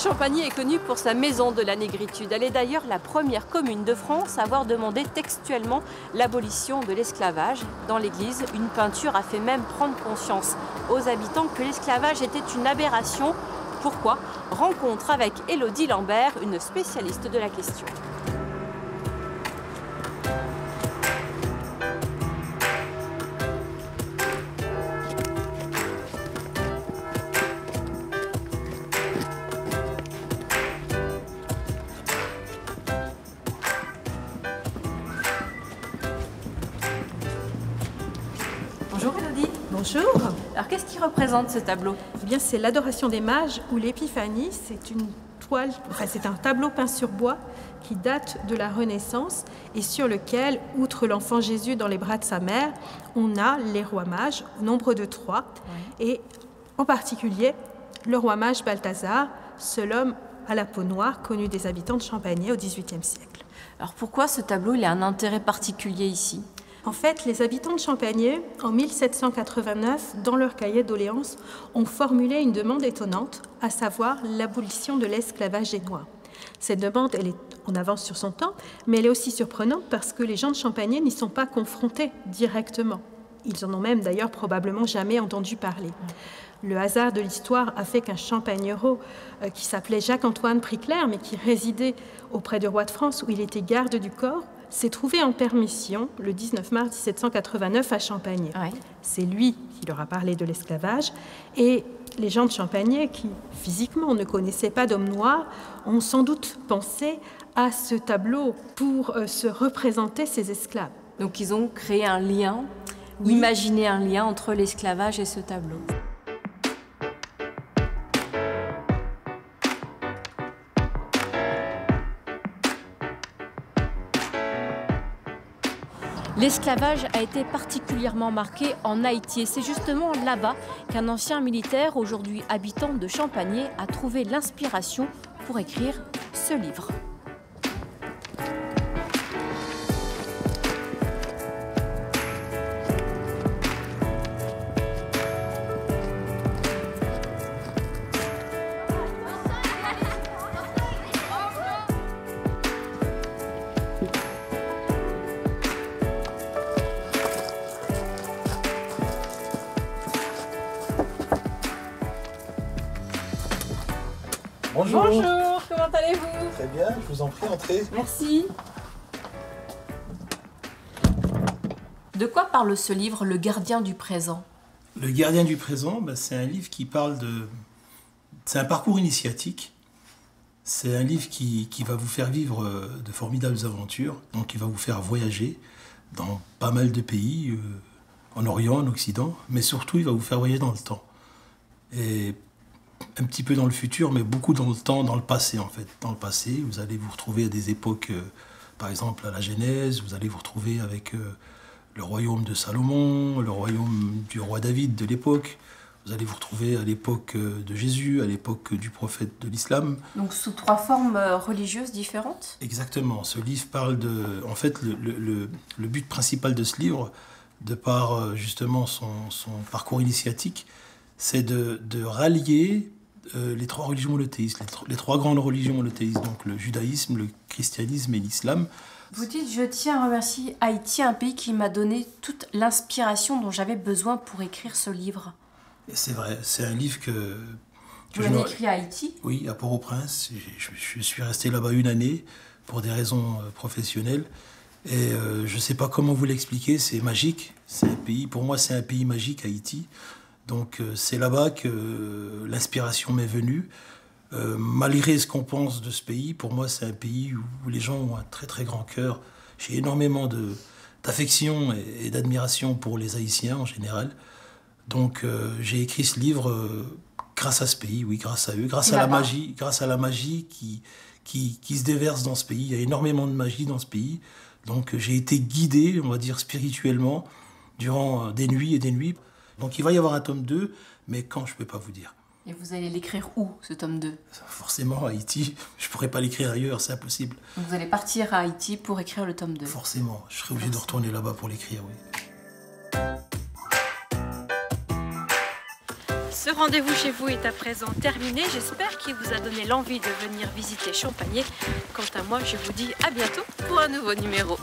Champagny est connue pour sa maison de la négritude. Elle est d'ailleurs la première commune de France à avoir demandé textuellement l'abolition de l'esclavage. Dans l'église, une peinture a fait même prendre conscience aux habitants que l'esclavage était une aberration. Pourquoi? Rencontre avec Élodie Lambert, une spécialiste de la question. Bonjour Élodie. Bonjour. Alors qu'est-ce qui représente ce tableau? Eh bien, c'est l'Adoration des Mages ou l'Épiphanie. C'est une toile, c'est un tableau peint sur bois qui date de la Renaissance et sur lequel, outre l'enfant Jésus dans les bras de sa mère, on a les rois mages au nombre de 3. Oui. Et en particulier, le roi mage Balthazar, seul homme à la peau noire connu des habitants de Champagny au XVIIIe siècle. Alors pourquoi ce tableau il a un intérêt particulier ici? En fait, les habitants de Champagny, en 1789, dans leur cahier de doléances, ont formulé une demande étonnante, à savoir l'abolition de l'esclavage des Noirs. Cette demande, elle est en avance sur son temps, mais elle est aussi surprenante parce que les gens de Champagny n'y sont pas confrontés directement. Ils en ont même d'ailleurs probablement jamais entendu parler. Le hasard de l'histoire a fait qu'un champagnero qui s'appelait Jacques-Antoine Priclair, mais qui résidait auprès du roi de France où il était garde du corps, s'est trouvé en permission le 19 mars 1789 à Champagny. Ouais. C'est lui qui leur a parlé de l'esclavage et les gens de Champagny qui physiquement ne connaissaient pas d'hommes noirs ont sans doute pensé à ce tableau pour se représenter ces esclaves. Donc ils ont créé un lien, oui. Imaginé un lien entre l'esclavage et ce tableau. L'esclavage a été particulièrement marqué en Haïti et c'est justement là-bas qu'un ancien militaire, aujourd'hui habitant de Champagny, a trouvé l'inspiration pour écrire ce livre. Bonjour. Bonjour, comment allez-vous? Très bien, je vous en prie, entrez. Merci. De quoi parle ce livre, Le gardien du présent? Le gardien du présent, c'est un livre qui parle de... C'est un parcours initiatique. C'est un livre qui va vous faire vivre de formidables aventures. Donc il va vous faire voyager dans pas mal de pays, en Orient, en Occident, mais surtout il va vous faire voyager dans le temps. Et un petit peu dans le futur, mais beaucoup dans le temps, dans le passé en fait. Dans le passé, vous allez vous retrouver à des époques, par exemple à la Genèse, vous allez vous retrouver avec le royaume de Salomon, le royaume du roi David de l'époque. Vous allez vous retrouver à l'époque de Jésus, à l'époque du prophète de l'islam. Donc sous 3 formes religieuses différentes? Exactement. Ce livre parle de... En fait, le but principal de ce livre, de par justement son parcours initiatique, c'est de rallier les 3 religions monothéistes, les 3 grandes religions monothéistes, donc le judaïsme, le christianisme et l'islam. Vous dites, je tiens à remercier Haïti, un pays qui m'a donné toute l'inspiration dont j'avais besoin pour écrire ce livre. C'est vrai, c'est un livre que vous l'avez écrit à Haïti? Oui, à Port-au-Prince. Je suis resté là-bas 1 année pour des raisons professionnelles. Et je ne sais pas comment vous l'expliquer, c'est magique. C'est un pays, pour moi, c'est un pays magique, Haïti. Donc c'est là-bas que l'inspiration m'est venue. Malgré ce qu'on pense de ce pays, pour moi c'est un pays où les gens ont un très très grand cœur. J'ai énormément d'affection et d'admiration pour les Haïtiens en général. Donc j'ai écrit ce livre grâce à ce pays, oui, grâce à eux, grâce à la magie qui se déverse dans ce pays. Il y a énormément de magie dans ce pays. Donc j'ai été guidé, on va dire spirituellement, durant des nuits et des nuits. Donc il va y avoir un tome 2, mais quand, je ne peux pas vous dire. Et vous allez l'écrire où, ce tome 2? Forcément à Haïti, je ne pourrais pas l'écrire ailleurs, c'est impossible. Donc vous allez partir à Haïti pour écrire le tome 2? Forcément, je serai obligé de retourner là-bas pour l'écrire, oui. Ce rendez-vous chez vous est à présent terminé. J'espère qu'il vous a donné l'envie de venir visiter Champagné. Quant à moi, je vous dis à bientôt pour un nouveau numéro.